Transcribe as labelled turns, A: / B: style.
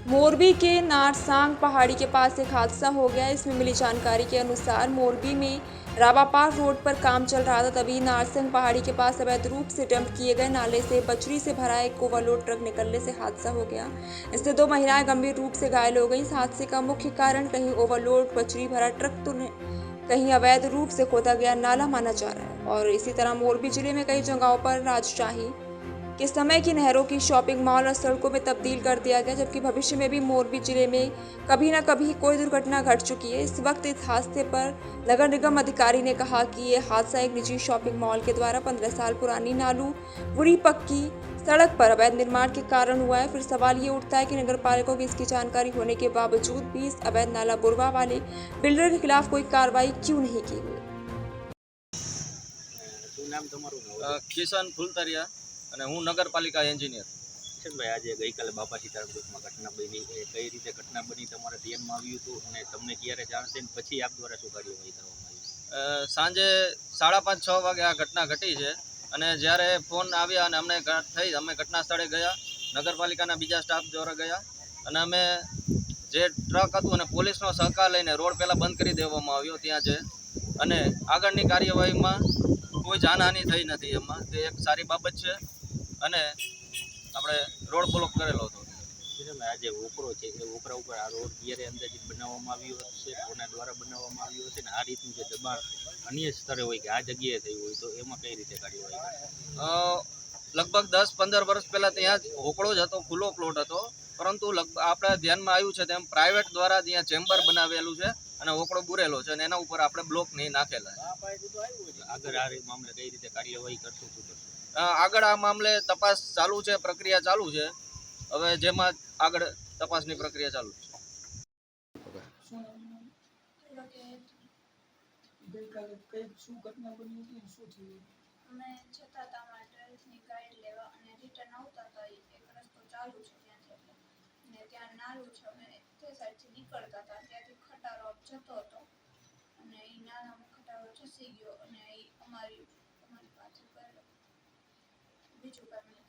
A: मोरबी के नारसांग पहाड़ी के पास एक हादसा हो गया। इसमें मिली जानकारी के अनुसार मोरबी में रावापार रोड पर काम चल रहा था, तभी नारसंग पहाड़ी के पास अवैध रूप से डंप किए गए नाले से बजरी से भरा एक ओवरलोड ट्रक निकलने से हादसा हो गया। इससे 2 महिलाएं गंभीर रूप से घायल हो गई। इस हादसे का मुख्य कारण कहीं ओवरलोड बजरी भरा ट्रक तो कहीं अवैध रूप से खोदा गया नाला माना जा रहा है। और इसी तरह मोरबी जिले में कई जगहों पर राजशाही के समय की नहरों की शॉपिंग मॉल और सड़कों में तब्दील कर दिया गया, जबकि भविष्य में भी मोरबी जिले में कभी न कभी कोई दुर्घटना घट चुकी है। इस वक्त इस हादसे पर नगर निगम अधिकारी ने कहा कि ये हादसा एक निजी शॉपिंग मॉल के द्वारा 15 साल पुरानी नालू बुरी पक्की सड़क पर अवैध निर्माण के कारण हुआ है। फिर सवाल ये उठता है कि नगर पालिका को इसकी जानकारी होने के बावजूद भी इस अवैध नाला बुरवा वाले बिल्डर के खिलाफ कोई कार्रवाई क्यों नहीं की गई।
B: કિશન ફૂલતરિયા અને હું નગરપાલિકા એન્જિનિયર।
C: કિશનભાઈ, આજે ગઈકાલે બાપા સીતારામ ગ્રુપમાં ઘટના બની, એ કઈ રીતે ઘટના બની, તમારા ધ્યાનમાં આવ્યું હતું અને તમને ક્યારે જાણ થઈ, પછી આપ દ્વારા શું કાર્યવાહી કરવામાં આવી?
B: સાંજે 5:30-6 વાગે આ ઘટના ઘટી છે અને જ્યારે ફોન આવ્યા અને અમને થઈ, અમે ઘટના સ્થળે ગયા, નગરપાલિકાના બીજા સ્ટાફ દ્વારા ગયા અને અમે જે ટ્રક હતું અને પોલીસનો સહકાર લઈને રોડ પહેલાં બંધ કરી દેવામાં આવ્યો ત્યાં છે અને આગળની કાર્યવાહીમાં કોઈ જાનહાનિ થઈ નથી। એમાં તે એક સારી બાબત છે અને આપણે રોડ બ્લોક કરેલો હતો।
C: કિશનભાઈ, આજે વોકરો છે એ વોકરા ઉપર આ રોડ ક્યારે અંદાજિત બનાવવામાં આવ્યો હશે, કોના દ્વારા બનાવવામાં આવ્યો હશે, ને આ રીતનું જે દબાણ અન્ય સ્તરે હોય કે આ જગ્યાએ થયું હોય તો એમાં કઈ રીતે કાર્યવાહી કરશે?
B: લગભગ 10-15 વર્ષ પહેલાં ત્યાં હોકળો જ હતો, ખુલ્લો પ્લોટ હતો, પરંતુ આપણા ધ્યાનમાં આવ્યું છે તેમ પ્રાઇવેટ દ્વારા ત્યાં ચેમ્બર બનાવેલું છે અને હોકળો બુરેલો છે અને એના ઉપર આપણે બ્લોક નહીં નાખેલા છે।
C: આગળ આ મામલે કઈ રીતે કાર્યવાહી કરશું, શું કરશું?
B: આગળ આ મામલે તપાસ ચાલુ છે, પ્રક્રિયા ચાલુ છે, હવે જેમાં આગળ તપાસની પ્રક્રિયા ચાલુ છે।
D: અમે જતા હતા અમારા ટ્રેલ્સની ગાઈડ લેવા અને રિટર્ન આવતા હતા, એક રસ્તો ચાલુ છે ત્યાંથી ને ત્યાં નાલું છે, અમે તે સાઈડથી નીકળતા હતા, ત્યાંથી ખટારો જતો હતો અને એ નાલામાં ખટારો ખસી ગયો અને એ અમારી પાછળ ગયેલો, બીજું કાંઈ